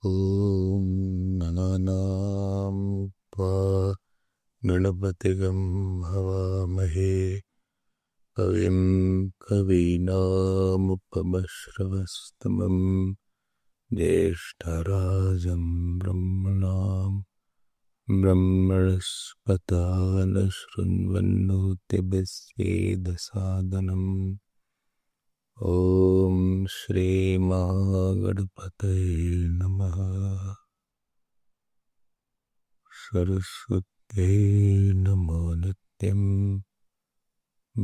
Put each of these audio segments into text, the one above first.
ॐ गणानां त्वा गणपतिगं हवामहे कविं कवीनामुपमश्रवस्तमं ज्येष्ठराजं ब्रह्मणस्पत शृण्वन्नोतिभिस्वेदसादनम् ॐ श्रीमहागणपतये नमः। सरस्वत्यै नमो नित्यं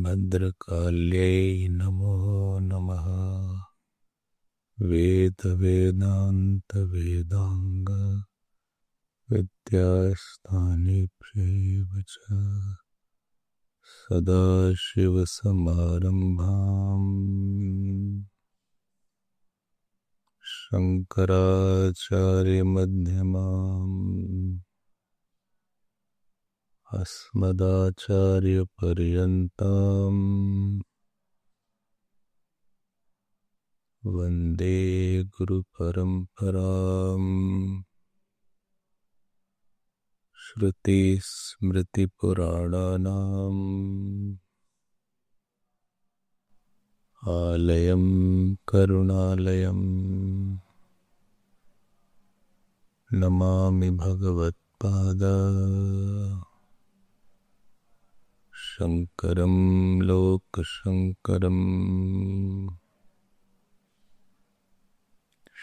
भद्रकाल्यै नमो नमः। वेदान्त विद्यास्थानेभ्यैव च सदाशिवसमारम्भाम् शङ्कराचार्यमध्यमाम् अस्मदाचार्यपर्यन्ताम् वन्दे गुरुपरम्पराम्। श्रुतिस्मृतिपुराणानाम् आलयं करुणालयम् नमामि भगवत्पाद शङ्करं लोकशङ्करम्।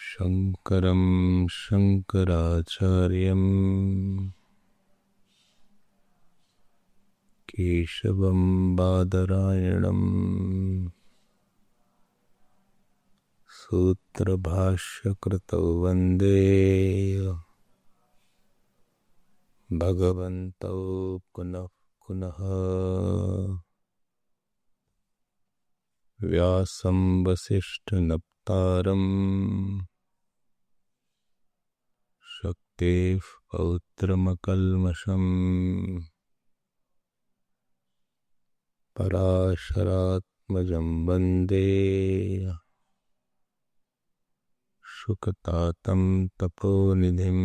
शङ्करं शङ्कराचार्यं केशवं बादरायणं सूत्रभाष्यकृतौ वन्दे भगवन्तौ पुनः पुनः। व्यासं वसिष्ठनप्तारम् शक्तेः पौत्रमकल्मषम् पराशरात्मजं वन्दे शुकतातं तपोनिधिम्।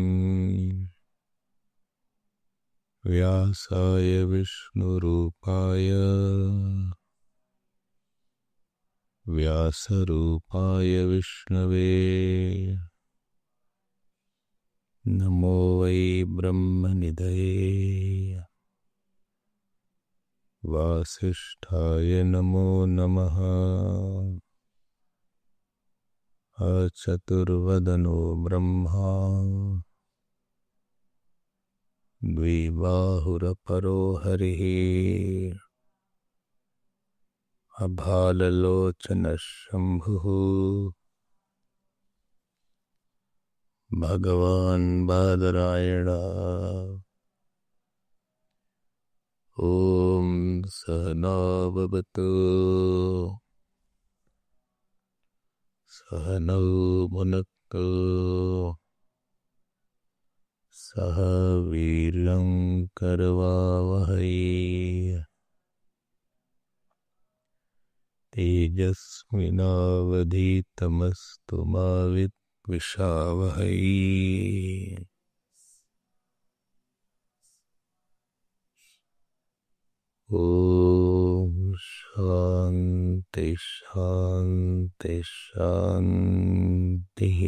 व्यासाय विष्णुरूपाय व्यासरूपाय विष्णवे नमो वै ब्रह्मनिधये वासिष्ठाय नमो नमः। अचतुर्वदनो ब्रह्मा द्विबाहुरपरो हरिः अभाललोचनः शम्भुः भगवान् बादरायण। ॐ सहना भवतु सहनौ भुनक्तु सह वीर्यं करवावहै तेजस्विनावधीतमस्तु मा विद्विषावहै। ॐ शान्ति शान्ति शान्तिः।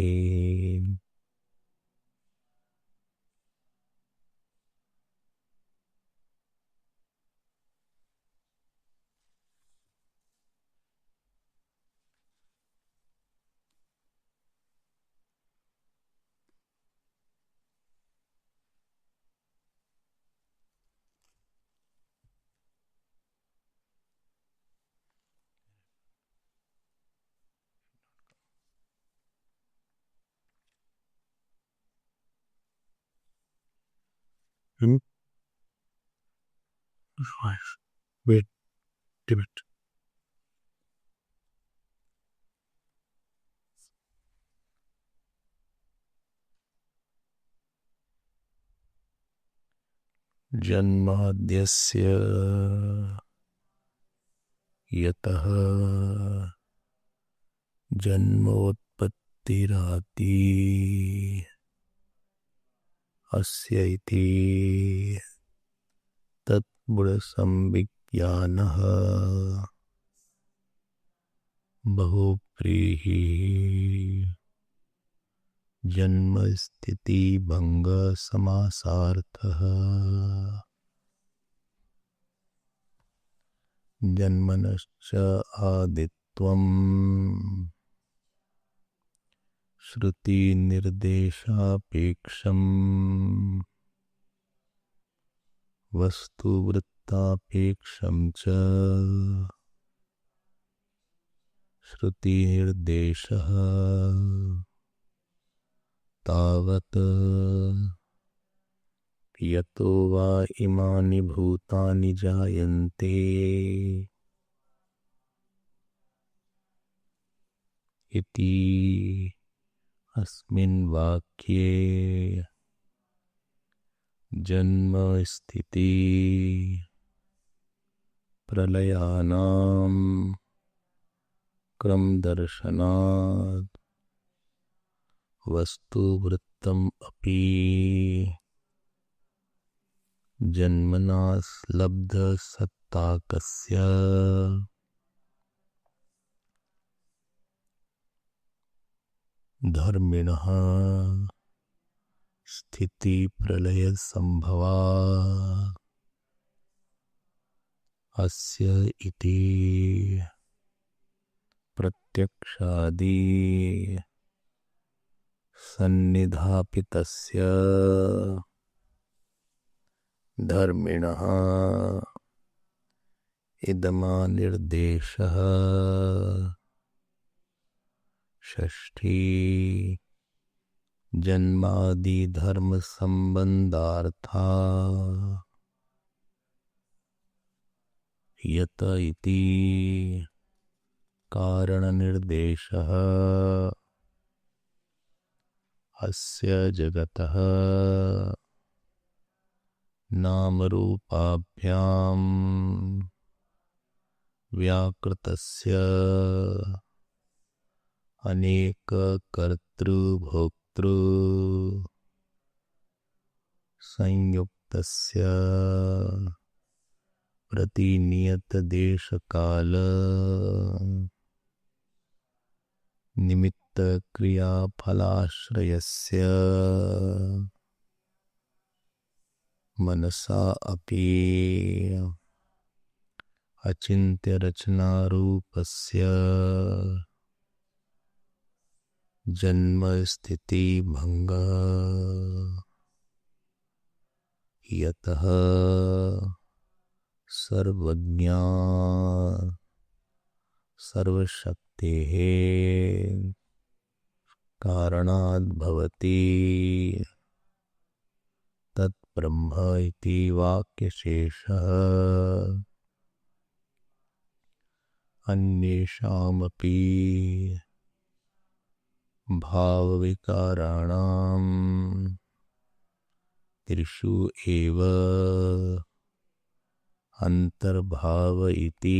Wait a minute. जन्माद्यस्य यतः जन्मोत्पत्तिराति अस्य इति तत्पुरुषसंविज्ञानः बहुव्रीहि जन्मस्थितिभङ्गसमासार्थः जन्मनश्च आदित्वम् श्रुतिनिर्देशापेक्षम् वस्तुवृत्तापेक्षं च श्रुतिनिर्देशः तावत् यतो वा इमानि भूतानि जायन्ते इति अस्मिन् वाक्ये जन्म स्थिति प्रलयानां क्रमदर्शनात् वस्तुवृत्तम् अपि जन्मना लब्धसत्ताकस्य धर्मिणः स्थितिप्रलयसम्भवा अस्य इति प्रत्यक्षादि सन्निधापितस्य धर्मिणः इदमानिर्देशः षष्ठी जन्मादिधर्मसम्बन्धार्था यत इति कारणनिर्देशः अस्य जगतः नामरूपाभ्यां व्याकृतस्य अनेककर्तृभोक्तृ संयुक्तस्य प्रतिनियतदेशकाल निमित्तक्रियाफलाश्रयस्य मनसा अपि अचिन्त्यरचनारूपस्य जन्मस्थितिभङ्ग यतः सर्वज्ञा सर्वशक्तेः कारणाद् भवति तत्ब्रह्म इति वाक्यशेषः अन्येषामपि भावविकाराणां त्रिषु एव अंतर्भाव इति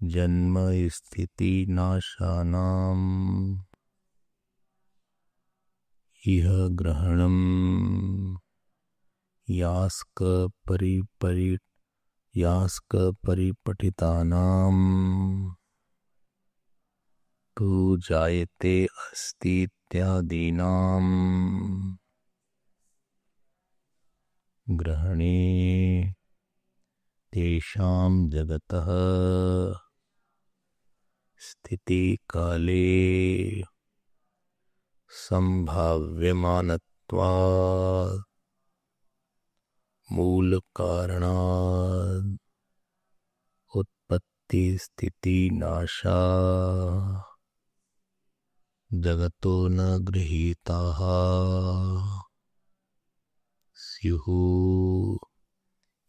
जन्म स्थिति नाशानां इह ग्रहणं यास्क परिपठितानां तु जायते अस्ति इत्यादीनां ग्रहणे तेषां जगतः स्थिति काले संभाव्यमानत्वात् मूल कारणात् उत्पत्ति स्थिति नाशा जगतो न गृहीताः स्युः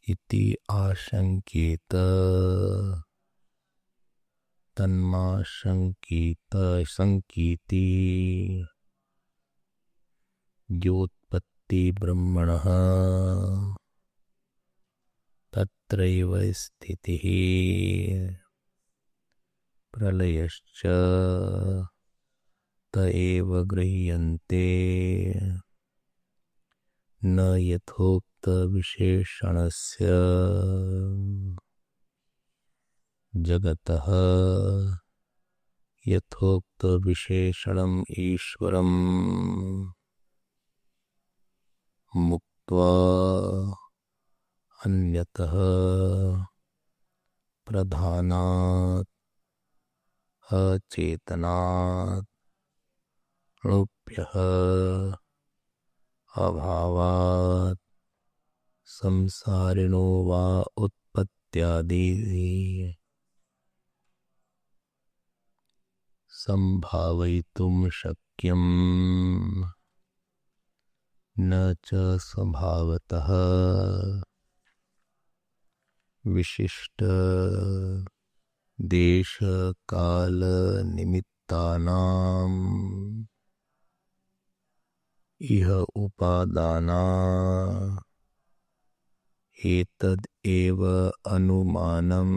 इति आशंकेत संकीति योत्पत्ति ब्रह्मणः तत्रैव स्थितिः प्रलयश्च एव गृह्यन्ते न यथोक्त विशेषणस्य जगतः यथोक्त विशेषणम् ईश्वरम् मुक्त्वा अन्यतः प्रधानात् अचेतनात् रूप्यः अभावात् संसारिणो वा उत्पत्त्यादि संभावयितुं शक्यम् न च स्वभावतः विशिष्ट देश काल निमित्तानाम् इह उपादाना एतद् एव अनुमानम्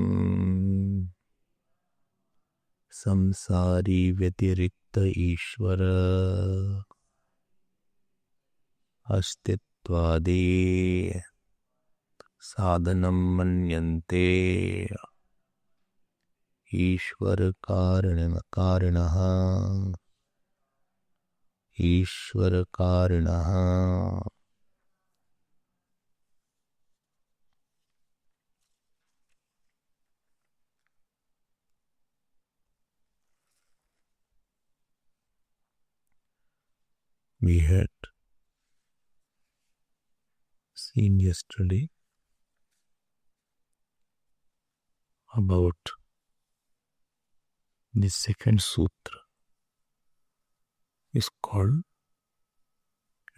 संसारी व्यतिरिक्त ईश्वर अस्तित्वादि साधनं मन्यन्ते ईश्वर कारणः We had seen yesterday about the second sutra is called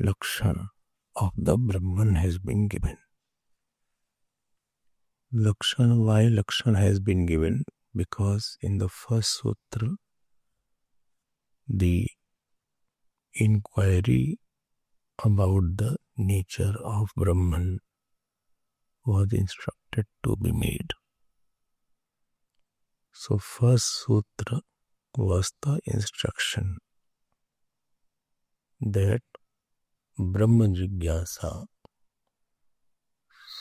Lakshana of the Brahman has been given. Lakshana, why Lakshana has been given? Because in the first sutra the inquiry about the nature of Brahman was instructed to be made. So first sutra was the instruction that Brahma Jigyasa.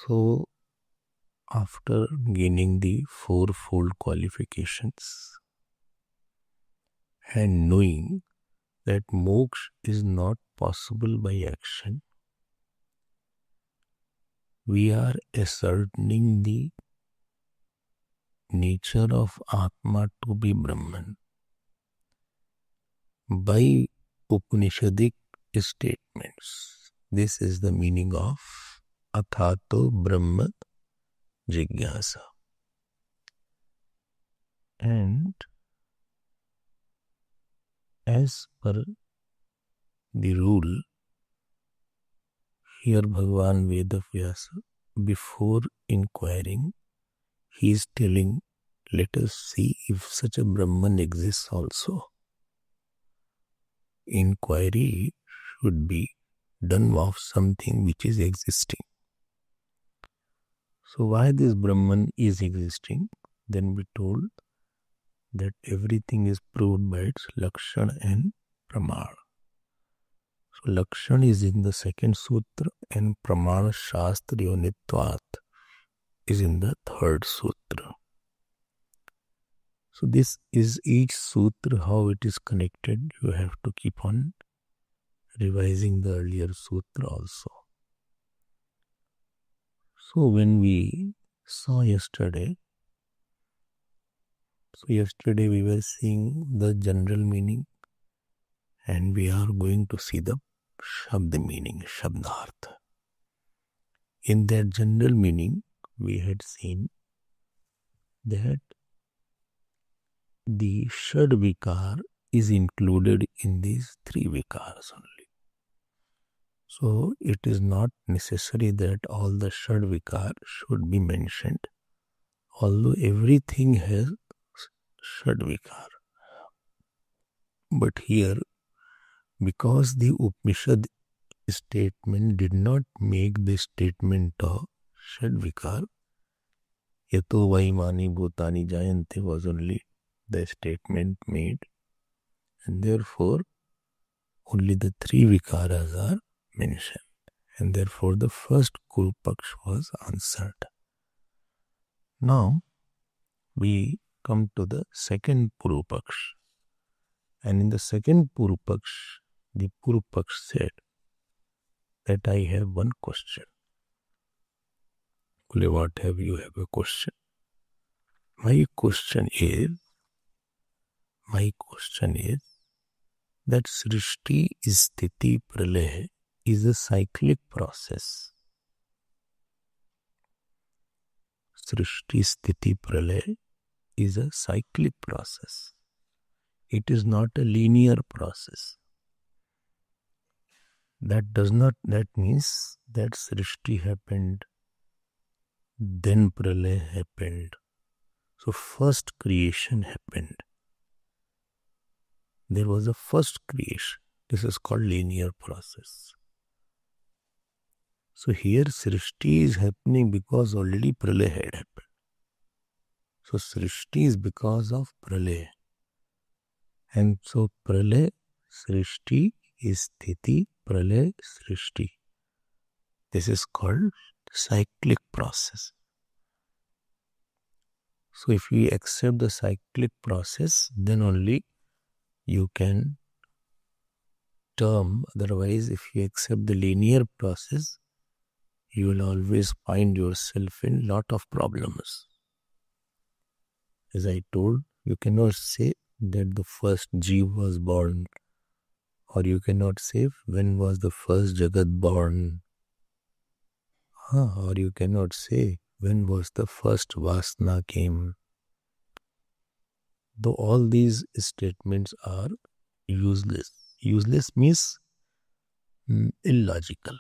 So after gaining the fourfold qualifications and knowing that moksha is not possible by action, we are ascertaining the nature of Atma to be Brahman by Upanishadic statements. This is the meaning of Athato Brahma Jigyasa. And as per the rule, here Bhagavan Vedavyasa, before inquiring, he is telling, let us see if such a Brahman exists also. Inquiry should be done of something which is existing. So why this Brahman is existing? Then we told that everything is proved by its Lakshana and Pramana. So Lakshana is in the second sutra and Pramana Shastriyonitvat is in the third sutra. So this is each sutra, how it is connected. You have to keep on revising the earlier sutra also. So when we saw yesterday, we were seeing the general meaning and we are going to see the Shabda meaning, Shabdartha. In that general meaning, we had seen that the Shad Vikar is included in these three Vikars only. So it is not necessary that all the Shad Vikar should be mentioned, although everything has Shad Vikar. But here, because the Upanishad statement did not make the statement of Shad Vikar, Yato Vaimani Bhutani Jayante was only the statement made, and therefore only the three vikaras are mentioned. And therefore the first Kuru Paksh was answered. Now we come to the second Puru Paksh. And in the second Puru Paksh, the Puru Paksh said that I have one question. What have you have a question? My question is that Srishti, Sthiti, Pralaya is a cyclic process. Srishti, Sthiti, Pralaya is a cyclic process. It is not a linear process. That means that Srishti happened, then Pralaya happened. So first creation happened. There was a first creation. This is called linear process. So here Srishti is happening because already Pralaya had happened. So Srishti is because of Pralaya. And so Pralaya, Srishti, Sthiti, Pralaya, Srishti. This is called cyclic process. So if we accept the cyclic process, then only you can term. Otherwise, if you accept the linear process, you will always find yourself in lot of problems. As I told, you cannot say that the first Jeev was born, or you cannot say when was the first Jagat born, or you cannot say when was the first Vasana came. Though all these statements are useless. Useless means illogical.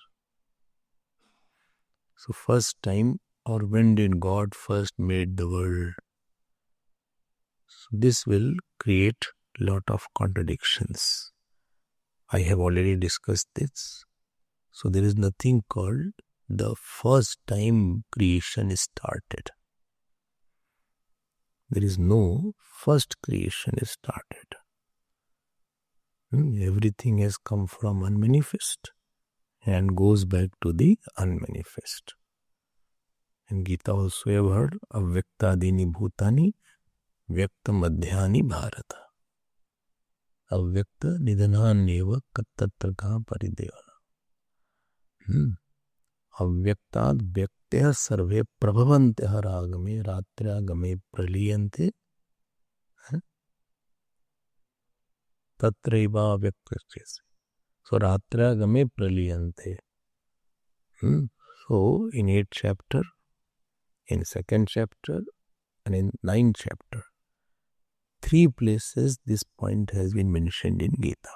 So first time, or when did God first made the world? So this will create lot of contradictions. I have already discussed this. So there is nothing called the first time creation started. There is no first creation started. Everything has come from unmanifest and goes back to the unmanifest. In Gita also you have heard Avyaktadini Bhutani Vyakta Madhyani Bharata. Avyakta Nidhananyeva Kattatraka Paridevana. Avyaktad Vyaktya Sarve Prabhavantya Ragame Ratragame Praliyante Tatraiva Vyaktasya. So Ratragame Praliyante. So in 8th chapter, in 2nd chapter, and in 9th chapter, 3 places this point has been mentioned in Gita.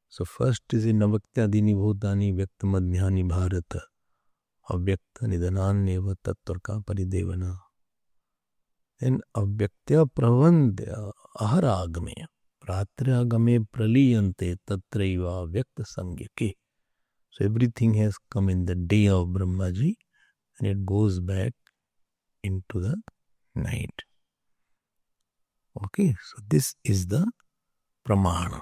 So first is in Navaktadini Bhutani Vyakta Madhyani Bharata Avyakta Nidhananyeva Tattvarka Paridevana. Then Avyaktya Pravandya Aharagame Pratragame Praliyante Tatraiva Vyakta Sangyake. So everything has come in the day of Brahmaji and it goes back into the night. Okay, so this is the pramana,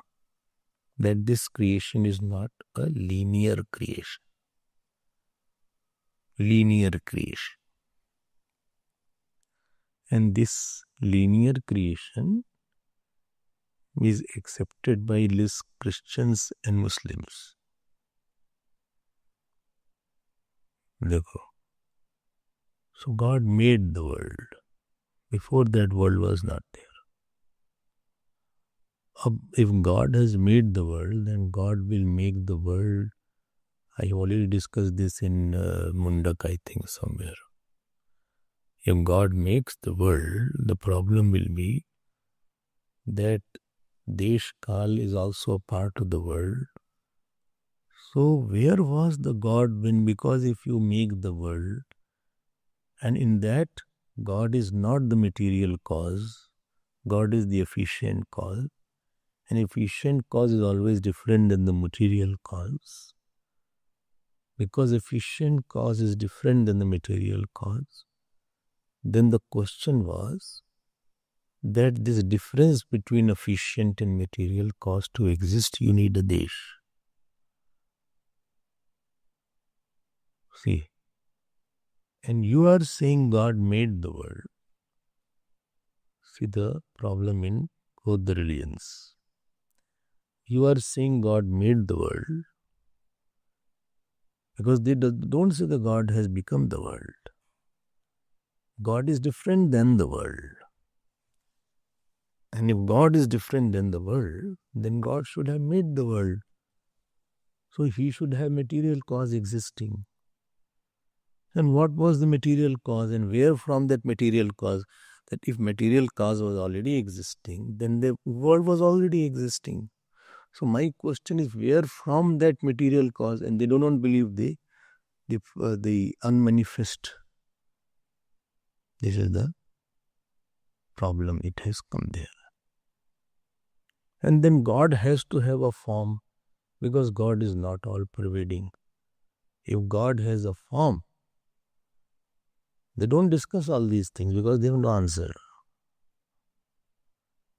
that this creation is not a linear creation. Linear creation. And this linear creation is accepted by less Christians and Muslims. So God made the world. Before that world was not there. If God has made the world, then God will make the world. I already discussed this in Mundak, I think, somewhere. If God makes the world, the problem will be that Desh Kal is also a part of the world. So where was the God when? Because if you make the world, and in that God is not the material cause, God is the efficient cause. An efficient cause is always different than the material cause. Because efficient cause is different than the material cause, then the question was that this difference between efficient and material cause to exist, you need a desh. See, and you are saying God made the world. See the problem in both the religions. You are saying God made the world because they don't say the God has become the world. God is different than the world. And if God is different than the world, then God should have made the world. So he should have material cause existing. And what was the material cause and where from that material cause? That if material cause was already existing, then the world was already existing. So my question is where from that material cause, and they do not believe the unmanifest. This is the problem. It has come there. And then God has to have a form because God is not all pervading. If God has a form, they don't discuss all these things because they have no answer.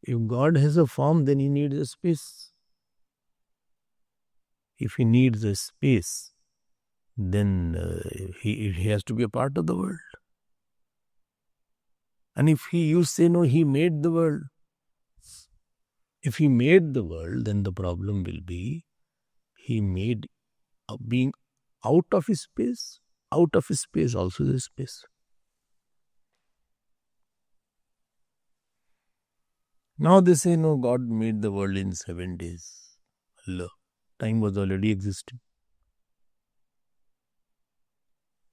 If God has a form, then he needs a space. If he needs a space, then he has to be a part of the world. And if you say no, he made the world. If he made the world, then the problem will be he made being out of his space. Out of his space also is space. Now they say, no, God made the world in 7 days. Allah, time was already existing.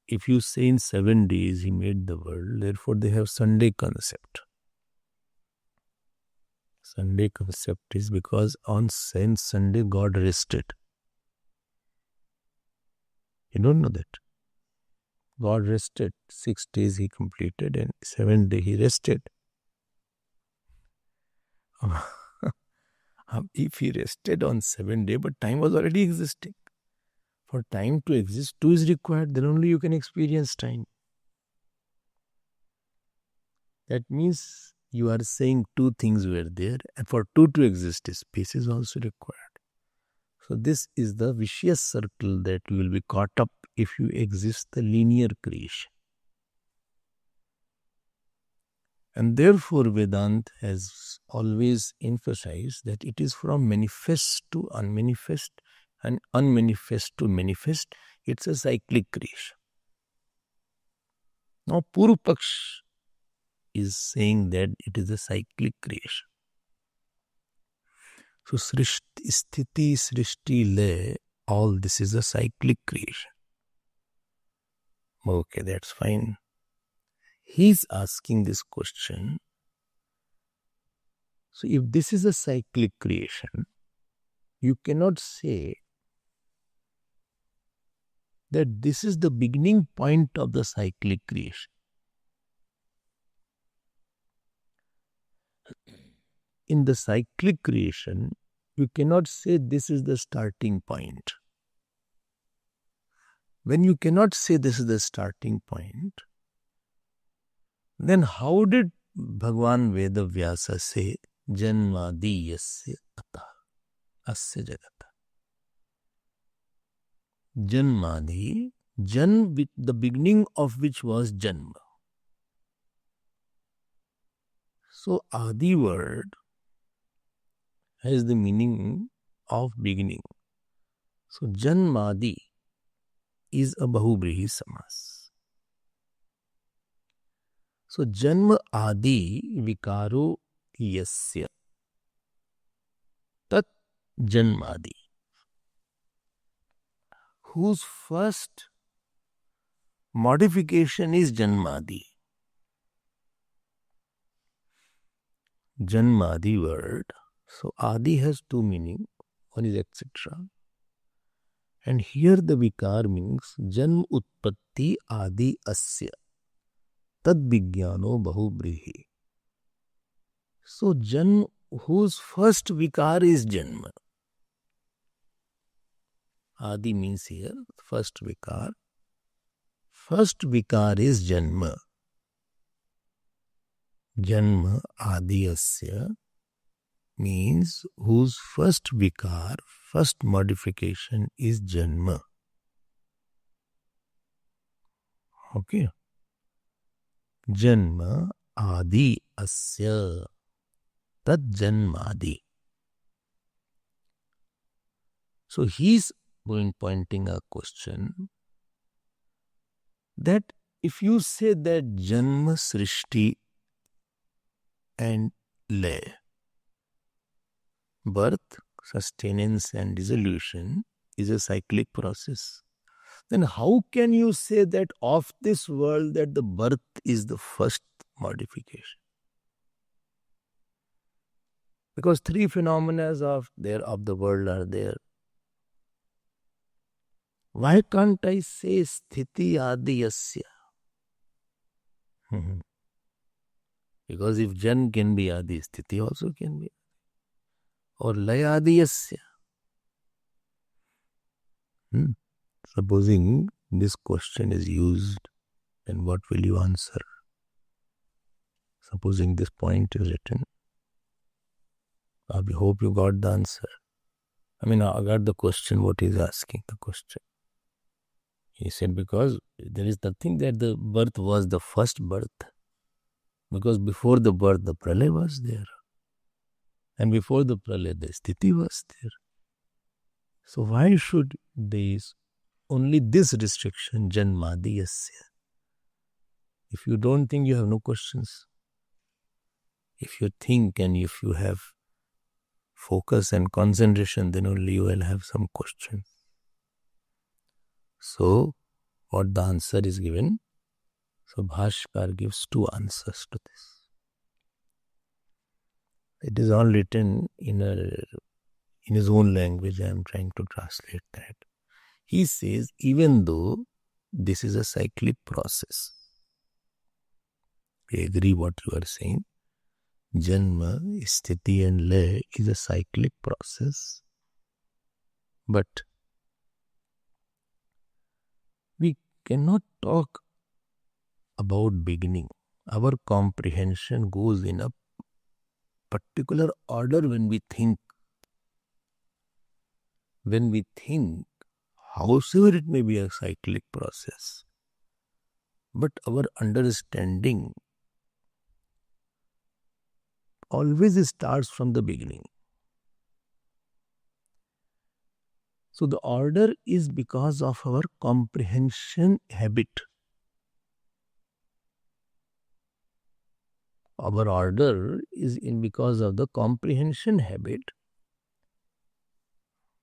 If you say in 7 days he made the world, therefore they have Sunday concept. Sunday concept is because on Sunday God rested. You don't know that. God rested. 6 days he completed and 7th day he rested. If he rested on 7th day, but time was already existing. For time to exist, 2 is required. Then only you can experience time. That means you are saying 2 things were there, and for 2 to exist, space is also required. So this is the vicious circle that you will be caught up if you exist the linear creation. And therefore Vedanta has always emphasized that it is from manifest to unmanifest and unmanifest to manifest. It's a cyclic creation. Now Purva Paksh is saying that it is a cyclic creation. So Sthiti, Srishti, Lay, all this is a cyclic creation. Okay, that's fine. He's asking this question. So if this is a cyclic creation, you cannot say that this is the beginning point of the cyclic creation. In the cyclic creation, you cannot say this is the starting point. When you cannot say this is the starting point, then how did Bhagwan Veda Vyasa say Janmadi yasya ata asya jagata? Janmadi, the beginning of which was Janma. So Adi word has the meaning of beginning. So Janmadi is a Bahubrehi Samas. So Janma Adi Vikaro Yasya Tat Janmadi, whose first modification is Janmadi. Janmadi word. So Adi has 2 meanings. One is etc. And here the Vikar means Janm Utpatti Adi Asya Tad Vigyano Bahubrehi. So Janm, whose first Vikar is Janma. Adi means here first Vikar. First Vikar is Janma. Janma adiyasya means whose first vikar, first modification is janma. Okay. Janma adi asya. Tat janmadi. So he's pointing a question that if you say that janma, srishti and lay, birth, sustenance and dissolution is a cyclic process, then how can you say that of this world that the birth is the first modification? Because three phenomena of the world are there. Why can't I say sthiti adiyasya? Because if jan can be adi, sthiti also can be. Or laya adiyasya. Supposing this question is used, then what will you answer? Supposing this point is written, I hope you got the answer. I got the question, what he's asking, the question. He said, because there is nothing that the birth was the first birth. Because before the birth, the pralay was there. And before the pralay, the sthiti was there. So why should only this restriction, janmadiyasya? If you don't think, you have no questions. If you think and if you have focus and concentration, then only you will have some questions. So, what the answer is given? So, Bhashkar gives two answers to this. It is all written in his own language. I am trying to translate that. He says, even though this is a cyclic process, I agree what you are saying. Janma, sthiti and lay is a cyclic process. But we cannot talk about beginning. Our comprehension goes in a particular order when we think. When we think, howsoever it may be a cyclic process, but our understanding always starts from the beginning. So the order is because of our comprehension habit. Our order is because of the comprehension habit.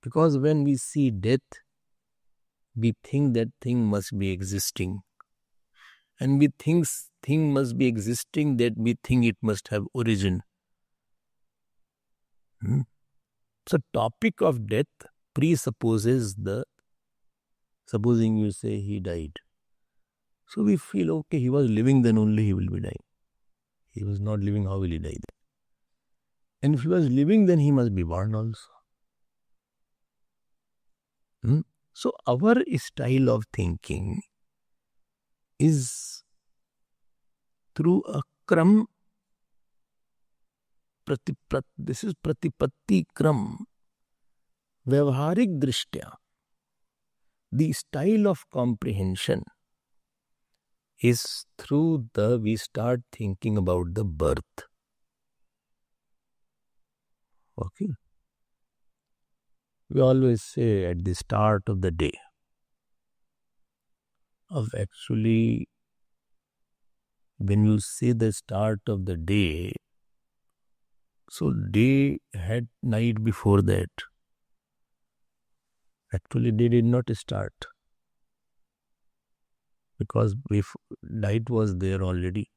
Because when we see death, we think that thing must be existing. And we think thing must be existing, that we think it must have origin. So topic of death presupposes supposing you say he died. So we feel, okay, he was living, then only he will be dying. He was not living, how will he die? And if he was living, then he must be born also. So our style of thinking is through a kram. This is pratipatti kram. Vyavaharik drishtya. The style of comprehension is through we start thinking about the birth. Okay. We always say at the start of the day, actually, when you say the start of the day, so day had night before that. Actually, day did not start. Because night was there already.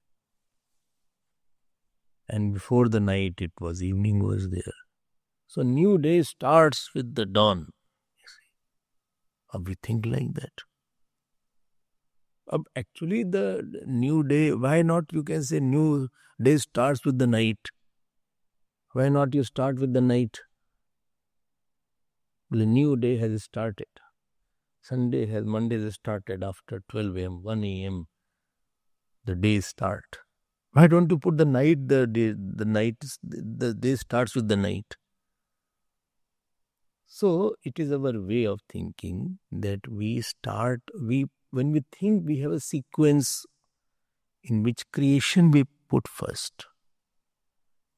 And before the night, it was evening was there. So new day starts with the dawn. We think like that. Actually, the new day, why not you can say new day starts with the night? Why not you start with the night? The new day has started. Monday has started after 12 a.m., 1 a.m. The day start. Why don't you put the night, the day starts with the night? So it is our way of thinking that when we think we have a sequence in which creation we put first.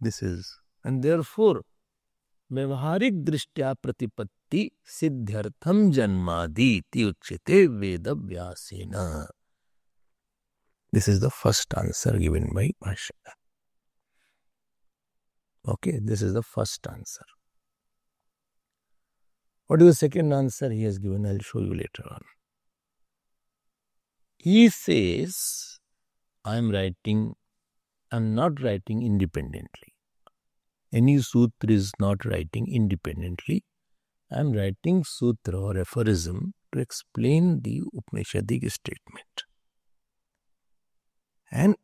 This is, and therefore, व्यवहारिक दृष्टया प्रतिपत्ति सिद्ध्यर्थम जन्मादि इति उच्यते वेद व्यासेन. This is the first answer given by Bhashyaka. Okay, this is the first answer. What is the second answer he has given? I'll show you later on. He says, I'm not writing independently. Any sutra is not writing independently. I'm writing sutra or aphorism to explain the Upanishadic statement. And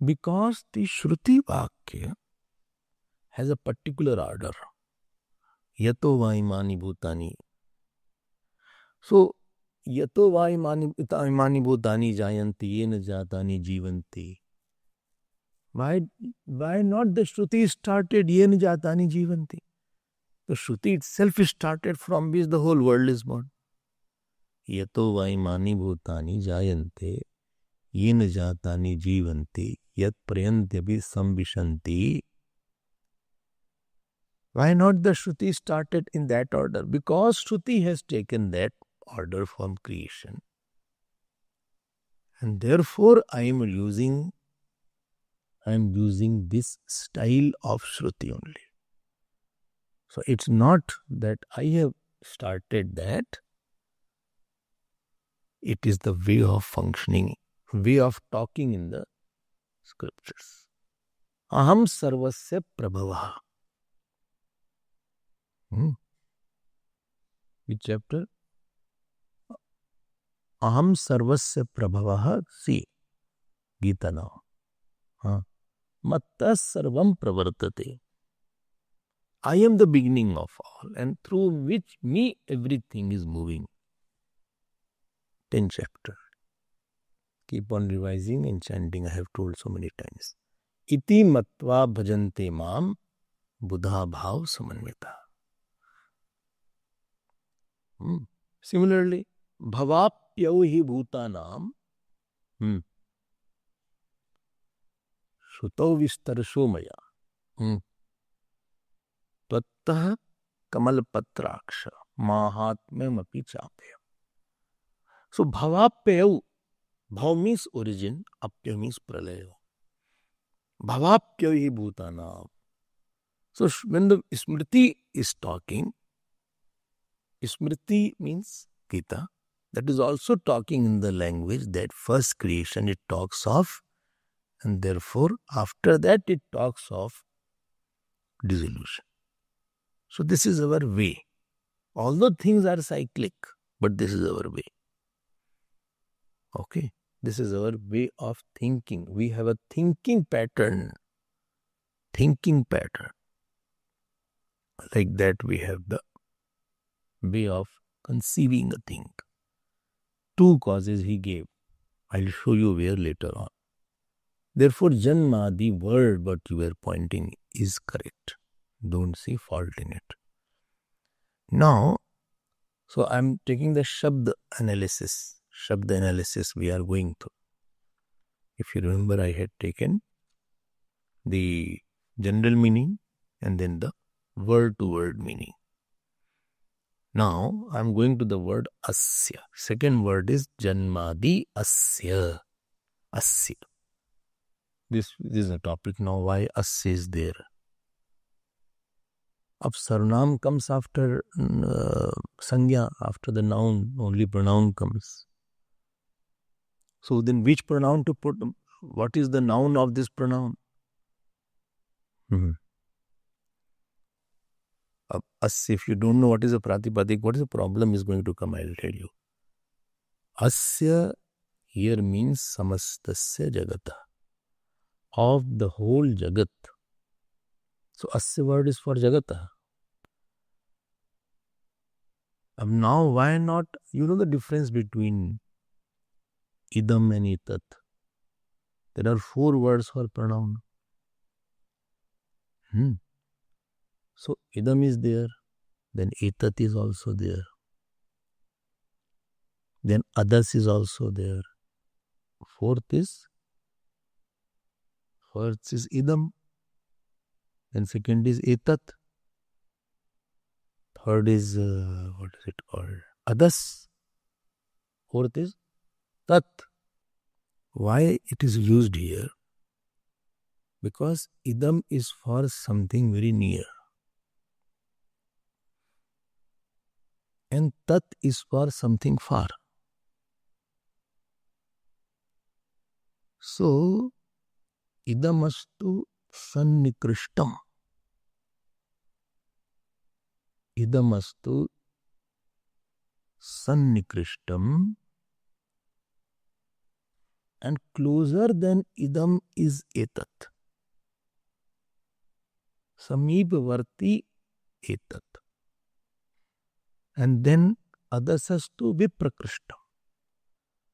because the Shruti Vakya has a particular order, Yato va imani bhutani. So, Yato va imani bhutani jayanti yena jatani jivanti. Why not the Shruti started yen jatani jivanti? The Shruti itself started from which the whole world is born. Yato vaimani bhutani jayante yen jatani jivanti yat prayantyapi samvishanti. Why not the Shruti started in that order? Because Shruti has taken that order from creation. And therefore I am using this style of Shruti only. So it's not that I have started that. It is the way of functioning, way of talking in the scriptures. Aham sarvasya prabhavaha. Which chapter? Aham sarvasya prabhavaha. See, Gita now. Matta sarvam pravartate. I am the beginning of all, and through which me everything is moving. 10 chapter. Keep on revising and chanting. I have told so many times. Iti matva bhajante mam buddha bhav samanvita. Similarly, bhavapyau hi bhutanam shrutau vistarsho maya. Tvattah kamalpatraksha mahatmyam api chapyam. So bhavapyau, bhav means origin, apya means pralaya. Bhavapyau hi bhutanam. So when the Smriti is talking, Smriti means Gita, that is also talking in the language that first creation it talks of, and therefore after that it talks of dissolution. So this is our way. Although things are cyclic, but this is our way. Okay, this is our way of thinking. We have a thinking pattern. Like that we have the way of conceiving a thing. 2 causes he gave. I'll show you where later on. Therefore, Janma, the word what you were pointing is correct. Don't see fault in it. Now, so I'm taking the Shabd analysis. Shabd analysis we are going through. If you remember, I had taken the general meaning and then the word-to-word meaning. Now, I'm going to the word asya. Second word is janmadi asya. Asya. This is a topic now. Why asya is there? Ab sarnam comes after sangya, after the noun, only pronoun comes. So then which pronoun to put? What is the noun of this pronoun? Asya, if you don't know what is a pratipadik, what is the problem is going to come, I will tell you. Asya here means samastasya jagata, of the whole jagat. So asya word is for jagata. Now why not, you know the difference between idam and itat. There are 4 words for pronoun. So idam is there, then etat is also there. Then adas is also there. First is idam. Then second is etat. Third is, what is it called? Adas. Fourth is tat. Why it is used here? Because idam is for something very near. And tat is for something far. So, idamastu sannikrishtam. Idamastu sannikrishtam. And closer than idam is etat. Samipvarti etat. And then adasastu viprakrishtam.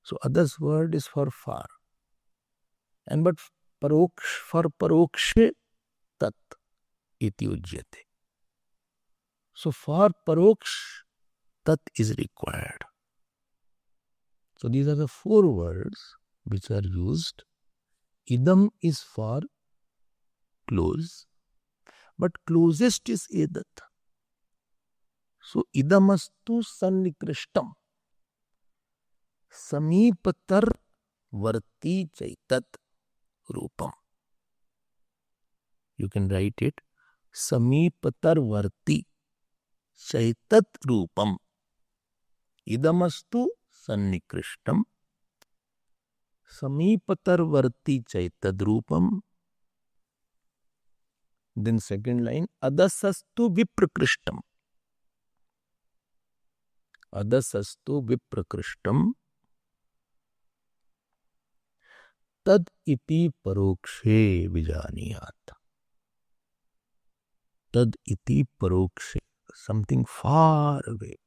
So adas word is for far. And but paroksh for parokshe tat iti ujyate. So for paroksh tat is required. So these are the 4 words which are used. Idam is for close, but closest is edat. So idamastu sannikrishtam. Samipatar varti chaitat rupam. You can write it. Samipatar varti chaitat rupam. Idamastu sannikrishtam. Samipatar varti chaitat rupam. Then second line, adasastu viprakrishtam. Adasastu viprakrishtam. Tad iti parokshe vijaniyat. Tad iti parokshe. Something far away.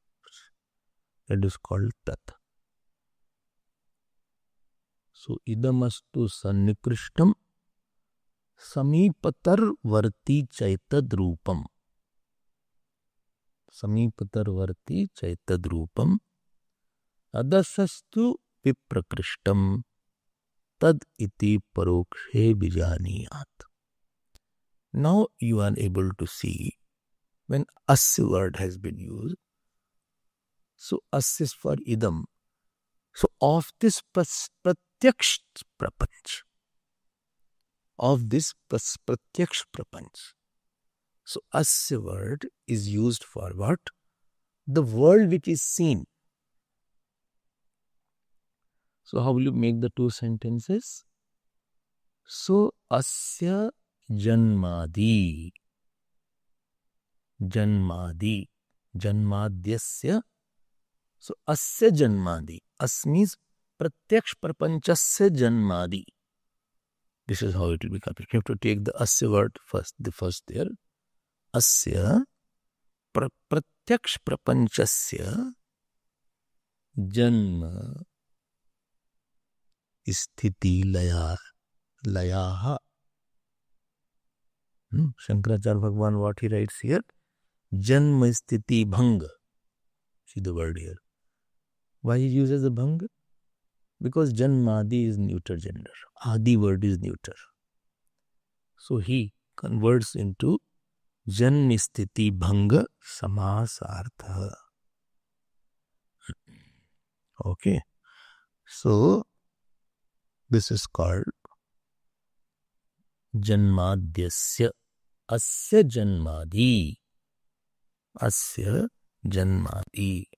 That is called tat. So, idamastu sannikrishtam. Samipatar varti chaitad rupam. Samipatar varti chaitad rupam. Adasastu viprakrishtam. Tad iti parokshe vijaniyat. Now you are able to see when asya word has been used. So asya is for idam. So of this pratyaksh prapanch. Of this pratyaksh prapanch. So asya word is used for what? The world which is seen. So how will you make the 2 sentences? So asya janmadi. Janmadi. Janmadyasya. So asya janmadi. As means pratyaksh prapanchasya janmadi. This is how it will become. You have to take the asya word first. The first there. Asya pratyaksh prapanchasya janma sthiti layaha. Shankaracharya Bhagwan, what he writes here? Janma sthiti bhanga. See the word here. Why he uses the bhanga? Because janmadi is neuter gender. Adi word is neuter. So he converts into jan sthiti bhanga samasartha. Okay. So this is called janmadyasya. Asya janmadi. Asya janmadi.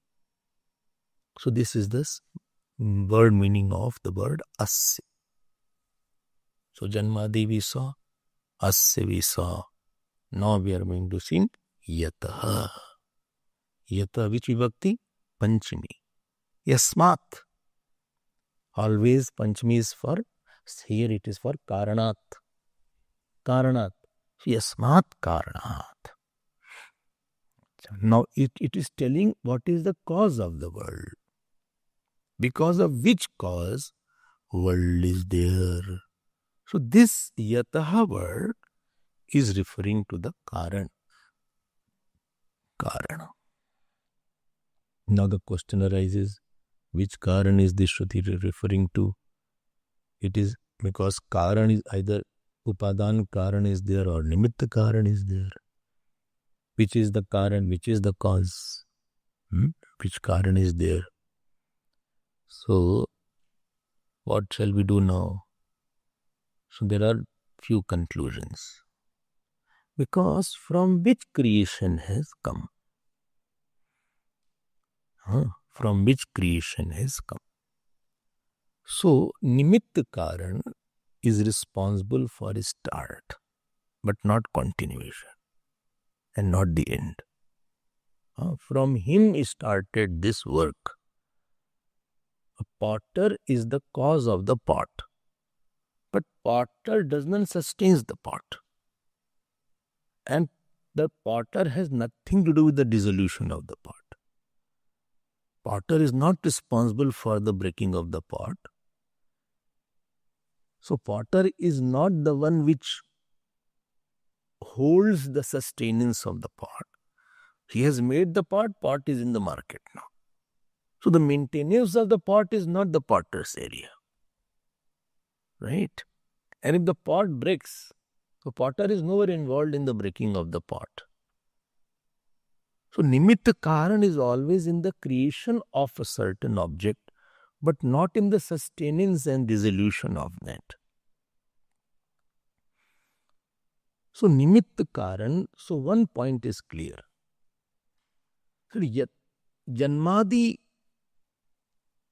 So this is this word meaning of the word asya. So janmadi we saw. Asya we saw. Now we are going to sing yataha. Yata which vibhakti? Panchami. Yasmat. Always Panchami is for, here it is for Karanat. Karanat. Yasmat Karanat. Now it is telling what is the cause of the world. Because of which cause world is there. So this yataha word is referring to the Karan. Karana. Now the question arises, which Karan is this Shruti referring to? It is because Karan is either Upadan Karan is there or Nimitta Karan is there. Which is the Karan? Which is the cause? Which Karan is there? So, what shall we do now? So, there are few conclusions. Because from which creation has come? From which creation has come? So, Nimitta Karan is responsible for start, but not continuation, and not the end. From him started this work. A potter is the cause of the pot, but potter does not sustain the pot. And the potter has nothing to do with the dissolution of the pot. Potter is not responsible for the breaking of the pot. So potter is not the one which holds the sustenance of the pot. He has made the pot, pot is in the market now. So the maintenance of the pot is not the potter's area. Right? And if the pot breaks, the potter is nowhere involved in the breaking of the pot. So Nimitta Karan is always in the creation of a certain object, but not in the sustenance and dissolution of that. So Nimitta Karan, so one point is clear. So Janmadi,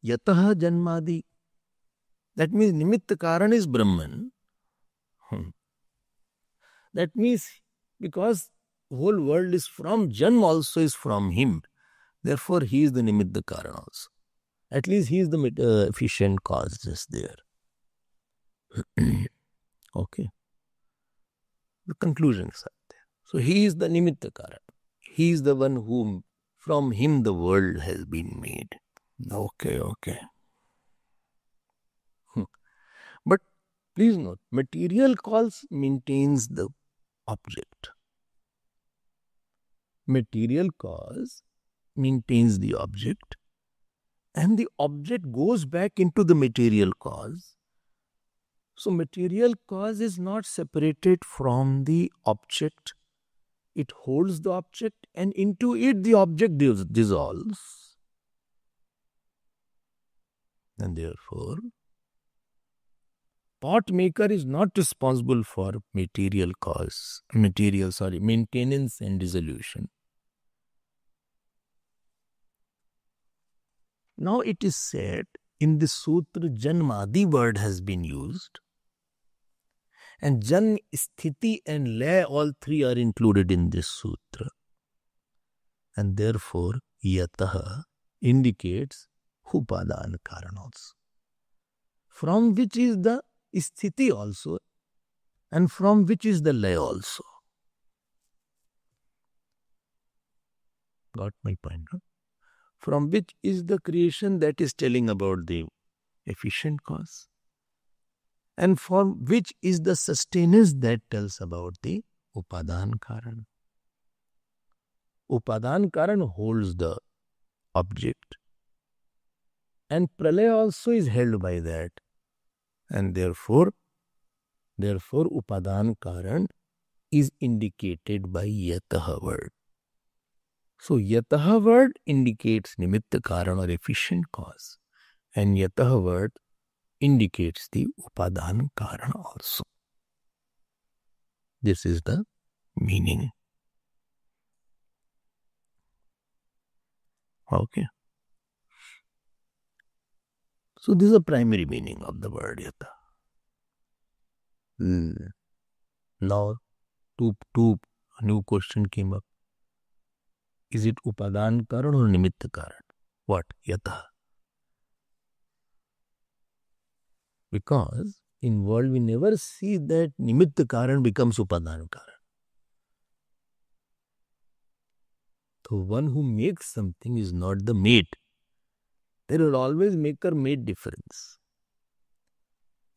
Yataha Janmadi, that means Nimitta Karan is Brahman. That means because whole world is from Janm also is from him. Therefore, he is the Nimitta Karan also. At least he is the efficient cause just there. Okay. The conclusions are there. So he is the Nimitta Karan. He is the one whom from him the world has been made. Okay. But please note, material cause maintains the object. Material cause maintains the object, and the object goes back into the material cause. So material cause is not separated from the object. It holds the object, and into it the object dissolves. And therefore, pot maker is not responsible for maintenance and dissolution. Now it is said in the sutra, Janmadi word has been used. And Jan, Sthiti and Lay, all three are included in this sutra. And therefore, Yataha indicates Upadan Karan also. From which is the Sthiti also, and from which is the Lay also. Got my point, huh? From which is the creation that is telling about the efficient cause, and from which is the sustenance that tells about the Upadan Karan. Upadan Karan holds the object, and Pralaya also is held by that, and therefore Upadan Karan is indicated by Yataha word. So Yataha word indicates Nimitta Karan or efficient cause, and Yataha word indicates the Upadan Karan also. This is the meaning. Okay. So this is the primary meaning of the word Yata. Now, two new question came up. Is it Upadan Karan or Nimitta Karan? What? Yata. Because in world we never see that Nimitta Karan becomes Upadan Karan. The one who makes something is not the made. There will always maker-made difference.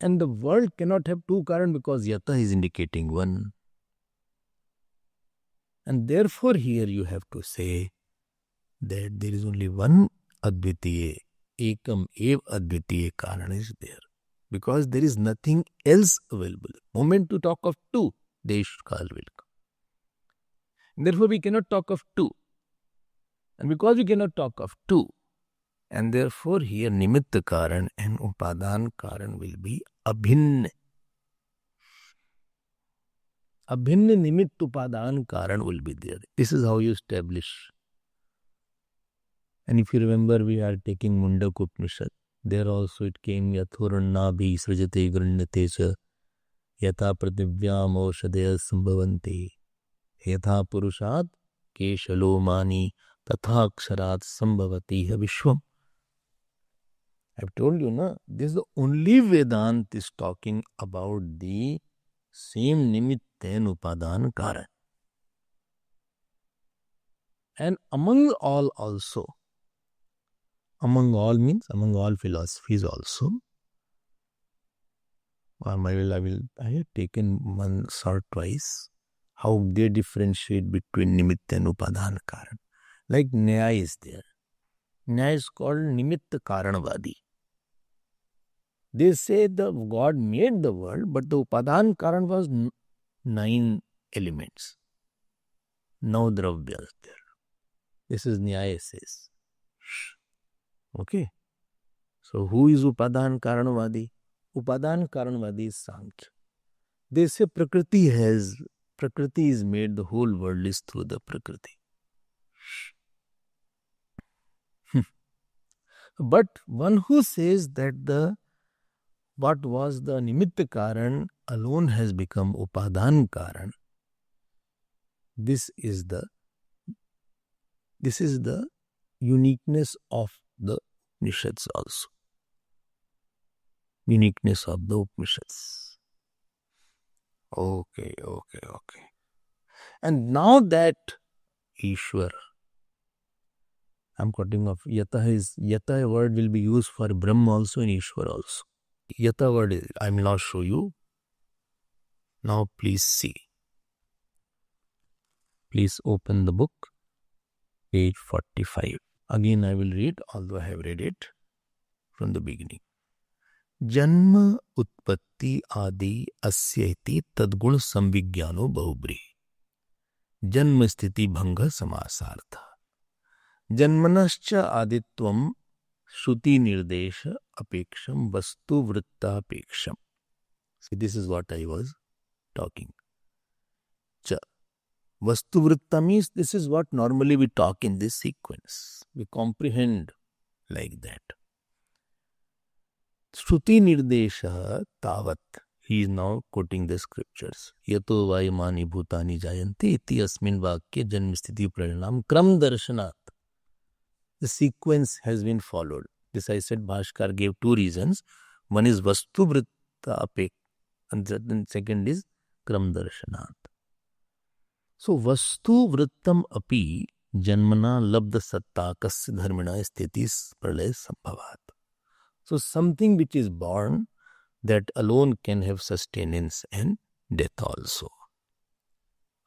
And the world cannot have two karan because yata is indicating one. And therefore here you have to say that there is only one advitiya, ekam ev advitiya karan is there. Because there is nothing else available. Moment to talk of two, Deshkal will come. Therefore we cannot talk of two. And because we cannot talk of two, and therefore here nimitta karan and upadan karan will be abhinna. Abhinna nimitta upadan karan will be there. This is how you establish. And if you remember, we are taking Mundaka Upanishad. There also it came yathurna bhi srajate grannate cha yatha prativyam oshadaya sambhavanti yatha purushat keshalomani tatha aksharat sambhavati vishwam. I've told you, na, this is the only Vedant is talking about the same nimitta and upadan karan. And among all also, among all means among all philosophies also, I have taken once or twice how they differentiate between nimitta and upadan karan. Like Nyaya is there. Nyaya is called nimitta karanvadi. They say the God made the world, but the upadan karan was 9 elements. 9 dravyas there. This is Nyaya says. Okay. So who is upadan karanvadi? Upadan karanvadi is Sankhya. They say Prakriti is made, the whole world is through the Prakriti. But one who says that what was the nimitta karan alone has become upadan karan, this is the uniqueness of the Upanishads also. Uniqueness of the Upanishads. Okay. And now that Ishwar, I'm quoting of Yata word will be used for Brahma also and Ishwar also. Yata word I will not show you. Now please see. Please open the book, page 45. Again I will read, although I have read it from the beginning. Janma utpatti adi asya iti tadgun samvigyano bahubri. Janma sthiti bhanga samasartha. Janmanascha aditvam shruti nirdesha apeksham vastu vritta apeksham. See, this is what I was talking. Cha. Vastu vritta means this is what normally we talk in this sequence. We comprehend like that. Shruti nirdesha tavat. He is now quoting the scriptures. Yato vayamani bhutani jayanti iti asmin vakya janmsthiti praranam kram darshanat. The sequence has been followed. This I said Bhashkar gave 2 reasons. One is vastu vritta apek and the second is kram darshanat. So vastu vrittam api janmana labda satta kasya dharmina sthitis pralaya sambhavat. So something which is born that alone can have sustenance and death also.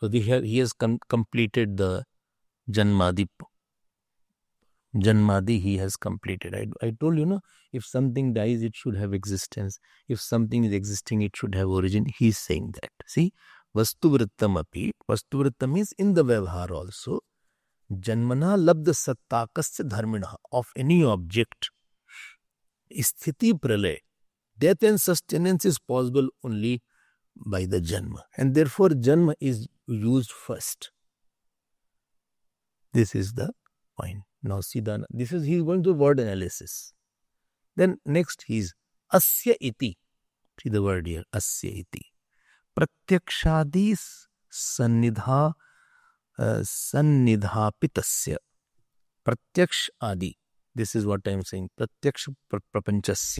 So he has completed the Janmadi he has completed. I told you, if something dies, it should have existence. If something is existing, it should have origin. He is saying that. See, Vastu Vrittam api. Vastu Vrittam means in the Vyavhar also. Janmana labda sattakasya dharmina, of any object. Sthiti pralay. Death and sustenance is possible only by the Janma. And therefore Janma is used first. This is the point. Now see, he is going to word analysis. Then next he is asya iti. See the word here, asya iti. Pratyakshadi sannidhapitasya. Pratyaksh adi. This is what I am saying. Pratyaksh prapanchasya.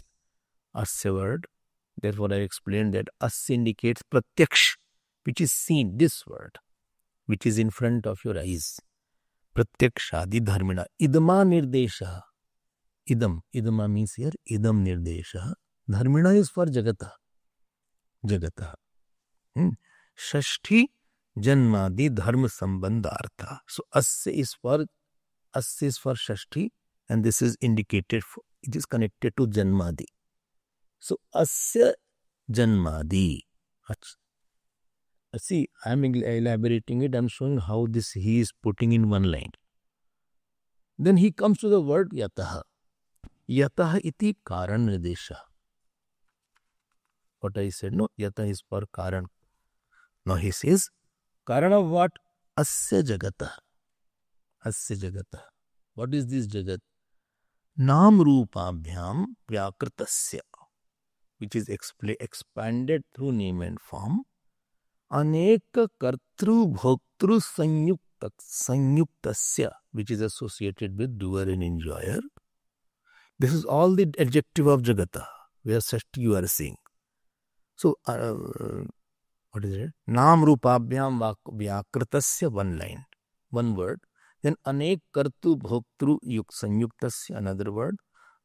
Asya word. Therefore I explained that asya indicates pratyaksh, which is seen, this word, which is in front of your eyes. Pratyakshadi dharmina. Idama nirdesha. Idama means here, idam nirdesha. Dharmina is for Jagata. Jagata. Shashti Janmadi Dharma Sambandhartha. So Asya is for Shashti, and this is indicated for, it is connected to Janmadi. So Asya Janmadi. See, I am elaborating it, I am showing how this he is putting in one line. Then he comes to the word Yataha. Yataha iti Karan Nidesha. What I said, no, Yataha is for Karan. Now he says, Karan of what? Asya Jagata. Asya Jagata. What is this Jagat? Nam Rupabhyam Vyakritasya, which is expanded through name and form. Aneka Kartru Bhoktru Sanyuktasya, which is associated with doer and enjoyer. This is all the adjective of Jagata, where Shashti you are seeing. So, what is it? Nam Rupabhyam Vyakritasya, one line, one word. Then Anek Kartu Bhoktru Sanyuktasya, another word.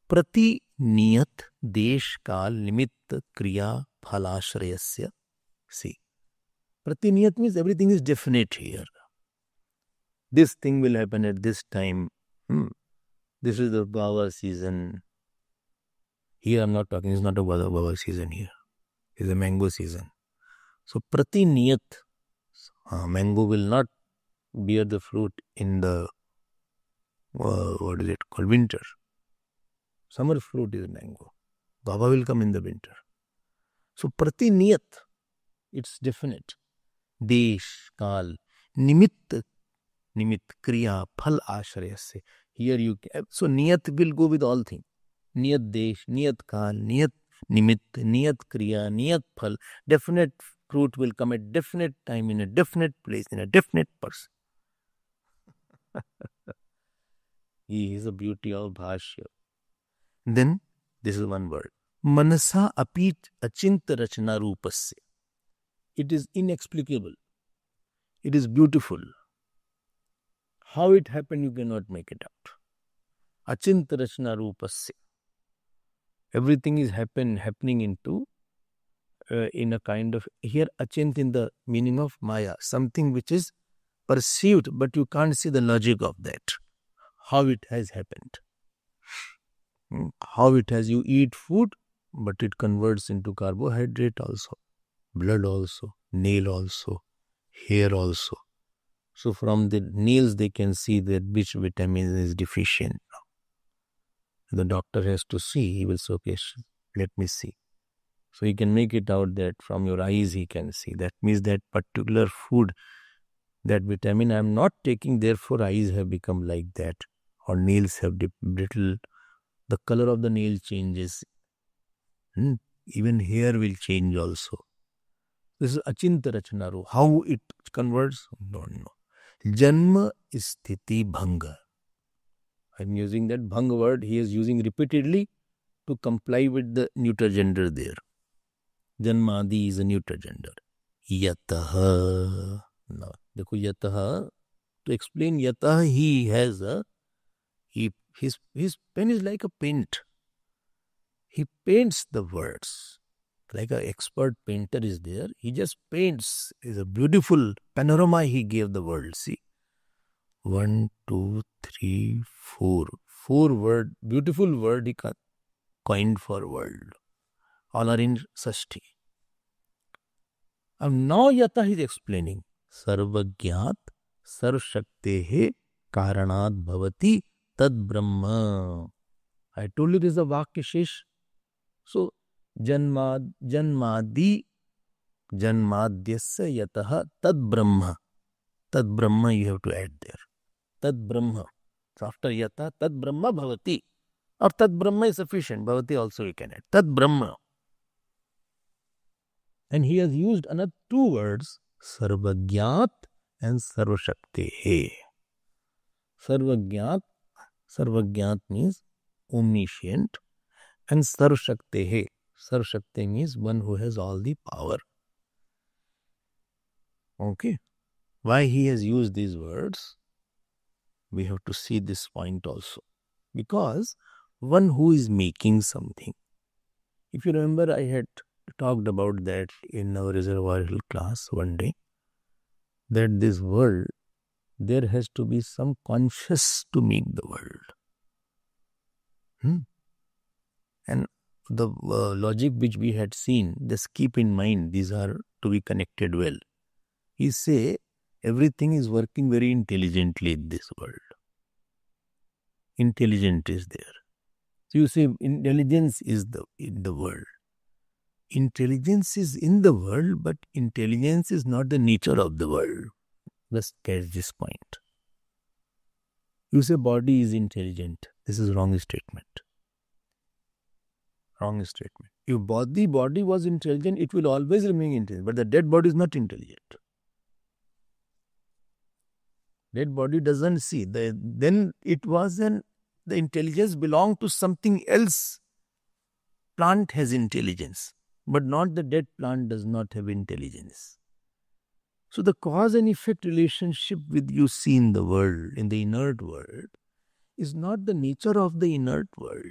Prati Niyat Desh Kal Nimitta Kriya Phalashrayasya. See, Prati Niyat means everything is definite here. This thing will happen at this time. This is the Bhava season. Here I am not talking, it's not a Bhava season here. It's a mango season. So Prati Niyat, mango will not bear the fruit in the, what is it called, winter. Summer fruit is mango. Bhava will come in the winter. So Prati Niyat, it's definite. Desh, Kal, Nimit, Kriya, Phal Ashrayasya. Here you can, so Niyat will go with all things. Niyat Desh, Niyat Kal, Niyat Nimit, Niyat Kriya, Niyat Phal. Definite fruit will come at definite time, in a definite place, in a definite person. He is the beauty of Bhashya. Then, this is one word. Manasa apit achinta rachana rupasya. It is inexplicable. It is beautiful. How it happened, you cannot make it out. Achinta rachana rupasya. Everything is happening into, in a kind of, here achint in the meaning of Maya, something which is perceived, but you can't see the logic of that. How it has happened. How it has, you eat food, but it converts into carbohydrate also, blood also, nail also, hair also. So from the nails they can see that which vitamin is deficient. The doctor has to see, he will say, okay, let me see. So he can make it out that from your eyes he can see. That means that particular food, that vitamin I am not taking, therefore eyes have become like that. Or nails have brittle, the color of the nail changes. Even hair will change also. This is Achinta Rachanaru. How it converts? Don't know. Janma Sthiti Bhanga. I am using that Bhanga word. He is using repeatedly to comply with the neuter gender there. Janmadi is a neuter gender. Yataha. Now, देखो Yataha. To explain Yataha, he has a, his pen is like a paint. He paints the words. Like an expert painter is there. He just paints. It's a beautiful panorama he gave the world. See. 1, 2, 3, 4. 4 word, beautiful word he coined for world. All are in Shashti. And now Yata is explaining. Sarvagyat sarvshaktehe karanat bhavati tad brahma. I told you this is a Vakya Shesh. So, Janmadi Janmadyasya Yataha tad brahma. Tad brahma you have to add there. Tad brahma. So after Yata, tad brahma bhavati. Or tad brahma is sufficient. Bhavati also you can add. Tad brahma. And he has used another 2 words, Sarvagyat and Sarvashaktehe. Sarvagyat means omniscient, and Sarvashaktehe. Sarvashakte means one who has all the power. Okay. Why he has used these words? We have to see this point also. Because one who is making something, If you remember, I had talked about that in our reservoir class one day, that this world, there has to be some conscious to make the world. And the logic which we had seen, just keep in mind, these are to be connected well. He say, everything is working very intelligently in this world. Intelligent is there. So you say, intelligence is in the world. Intelligence is in the world, but intelligence is not the nature of the world. Let's catch this point. You say body is intelligent. This is wrong statement. Wrong statement. If body was intelligent, it will always remain intelligent. But the dead body is not intelligent. Dead body doesn't see. Then it was the intelligence belonged to something else. Plant has intelligence, but not the dead plant does not have intelligence. So the cause and effect relationship with you see in the world, in the inert world, is not the nature of the inert world.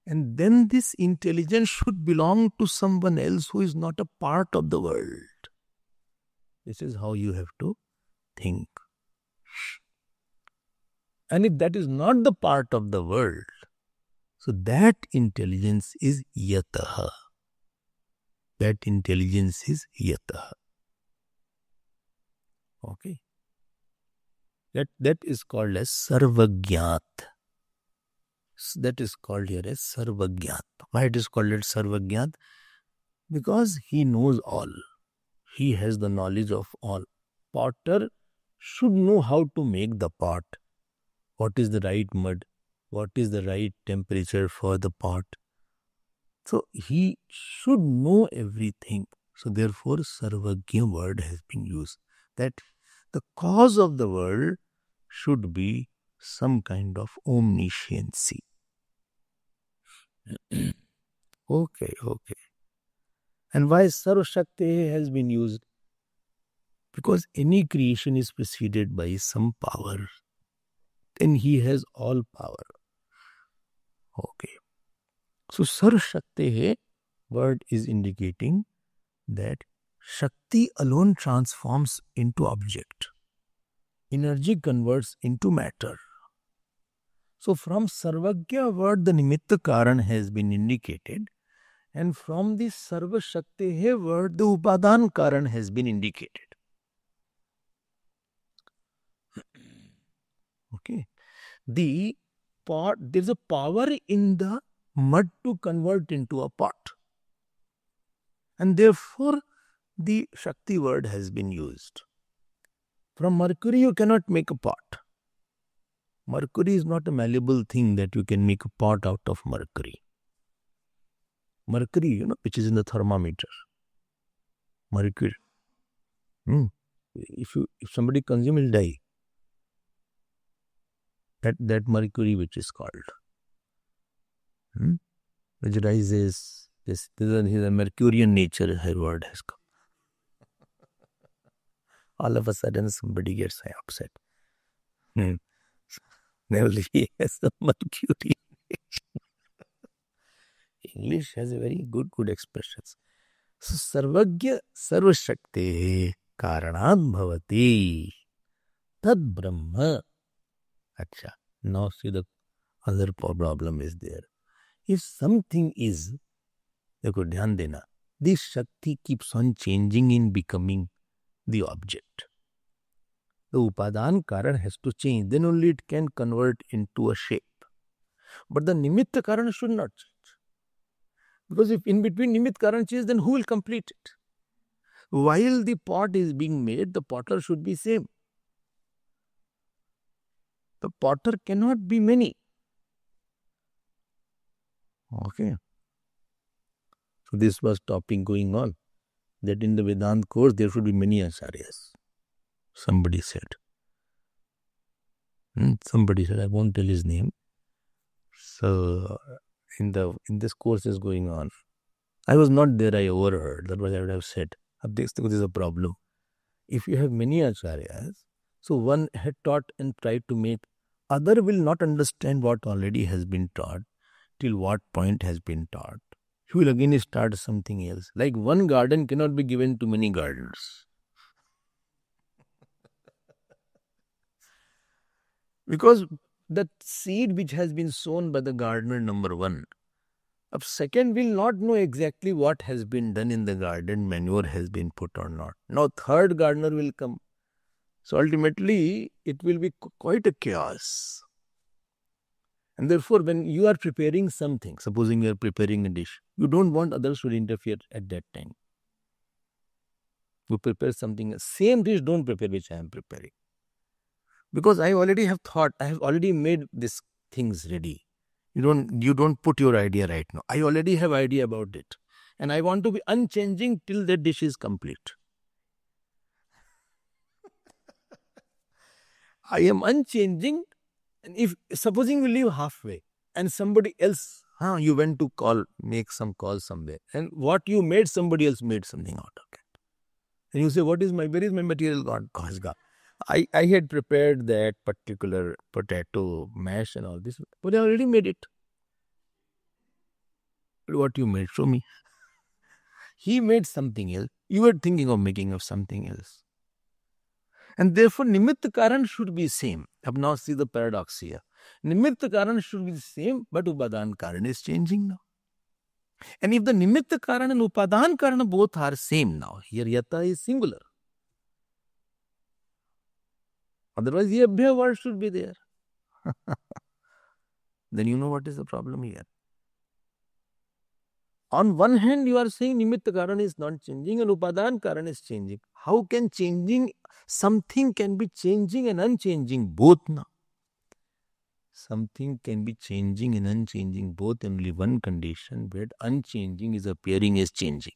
And then this intelligence should belong to someone else who is not a part of the world. This is how you have to think. And if that is not the part of the world, so that intelligence is yataha. That intelligence is yataha. Okay. That is called as sarvagyat. That is called here as sarvagyat. Why it is called as sarvagyat? Because he knows all. He has the knowledge of all. Potter should know how to make the pot. What is the right mud? What is the right temperature for the pot? So he should know everything. So therefore sarvagya word has been used. That the cause of the world should be some kind of omnisciency. Okay. And why Sarva Shakti has been used? Because any creation is preceded by some power. And he has all power. Okay. So Sarva Shakti word is indicating that Shakti alone transforms into object. Energy converts into matter. So from Sarvagya word, the Nimitta Karan has been indicated. And from this Sarva Shakti word, the Upadan Karan has been indicated. Okay. The pot, there is a power in the mud to convert into a pot. And therefore, the Shakti word has been used. From mercury, you cannot make a pot. Mercury is not a malleable thing that you can make a pot out of mercury. Mercury, which is in the thermometer. Mercury. If somebody consumes, he'll die. That mercury which is called. Which rises, this is a Mercurian nature, her word has come. All of a sudden somebody gets upset. Nevertheless, he has a Mercurian nature. English has a very good expressions. So Sarvagya Sarva Shakti Karanat Bhavati Tad Brahma. Acha. Now see the other problem is there. If something is, देखो ध्यान देना, this Shakti keeps on changing in becoming the object. The Upadan Karan has to change, then only it can convert into a shape. But the Nimitta Karan should not change. Because if in between Nimitta Karan changes, then who will complete it? While the pot is being made, the potter should be same. The potter cannot be many. Okay. So this was topic going on. That in the Vedanta course there should be many acharyas. Somebody said. Somebody said, I won't tell his name. So in this course is going on. I was not there, I overheard. That was I would have said. This is a problem. If you have many acharyas, so one had taught and tried to make, other will not understand what already has been taught. till what point has been taught. He will again start something else. Like one garden cannot be given to many gardens. Because the seed which has been sown by the gardener, number one, of second will not know exactly what has been done in the garden, manure has been put or not. Now third gardener will come. So ultimately it will be quite a chaos. And therefore when you are preparing something, supposing you are preparing a dish, you don't want others to interfere at that time. You prepare something, same dish don't prepare which I am preparing. Because I already have thought, I have already made these things ready. You don't put your idea right now. I already have idea about it. And I want to be unchanging till the dish is complete. I am unchanging. And if supposing we leave halfway and somebody else, you went to make some call somewhere. And what you made, somebody else made something out of it. And you say, where is my material gone? I had prepared that particular potato mash and all this, but I already made it. What you made? Show me. He made something else. You were thinking of making of something else. And therefore, Nimitta Karan should be same. Ab now see the paradox here. Nimitta Karan should be the same, but Upadan Karan is changing now. And if the Nimitta Karan and Upadan Karan both are same now, here Yata is singular. Otherwise, the Abhya word should be there. Then you know what is the problem here. On one hand, you are saying Nimitta Karan is not changing and Upadan Karan is changing. How can something can be changing and unchanging both now? Something can be changing and unchanging both, only one condition, but unchanging is appearing as changing.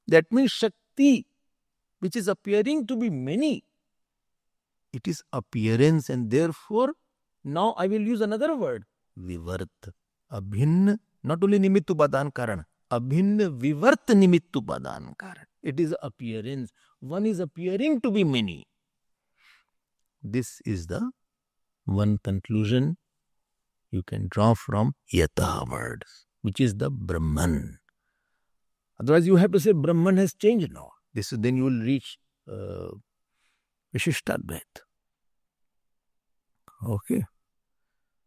That means Shakti, which is appearing to be many, it is appearance, and therefore, now I will use another word, Vivart. Abhinna, not only Nimittu Upadan Karan, Abhinna Vivart Nimittu Upadan Karan. It is appearance. One is appearing to be many. This is the one conclusion you can draw from Yata words, which is the Brahman. Otherwise, you have to say Brahman has changed now. Then you will reach Vishishta-Advaita. Okay.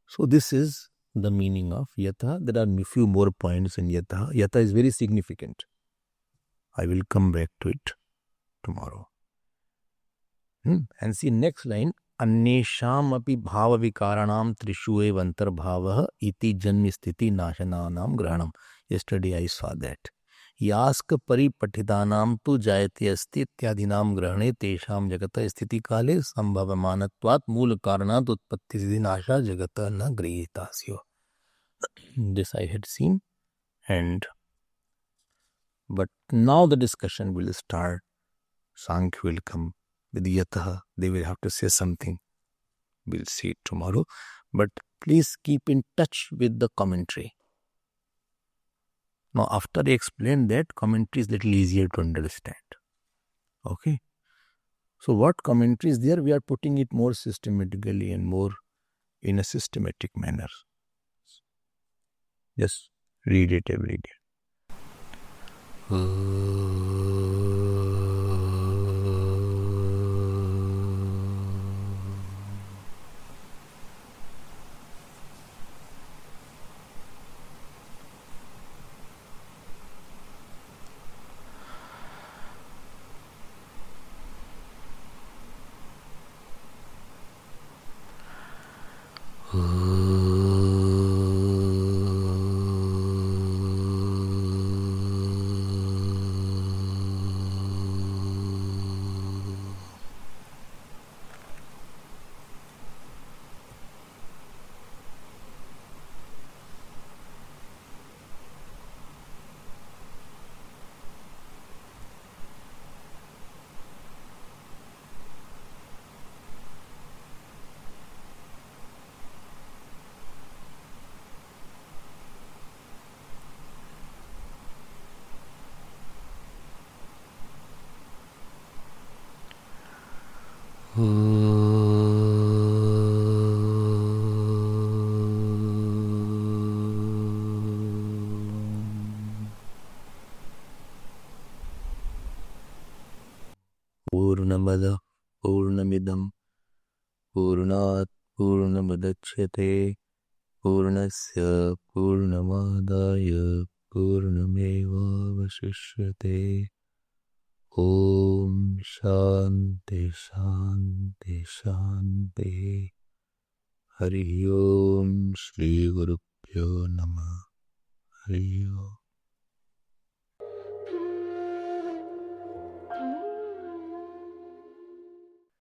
So this is the meaning of Yata. There are a few more points in Yata. Yata is very significant. I will come back to it tomorrow. And see next line. Annesham api bhava vikaranam trishu ev antarbhavaha iti janmi sthiti nashananam grahanam. Yesterday I saw that. Yaska paripathitanam tu jayate asti ityadinam grahane tesham jagata sthiti kale sambhavamanatvat mool karanat utpatti siddhi nasha jagata na grihitasyo. This I had seen, but now the discussion will start. Sankhya will come with Yataha. They will have to say something. We'll see it tomorrow. But please keep in touch with the commentary. Now, after I explain that, commentary is a little easier to understand. Okay. So, what commentary is there? We are putting it more systematically and more in a systematic manner. Just read it every day. पूर्णमिदं पूर्णात् पूर्णमुदच्यते पूर्णस्य पूर्णमादाय पूर्णमेवावशिष्यते। ओम शांति शांति शांति। हरि ओम। श्री गुरुभ्यो नमः। हरि ओम।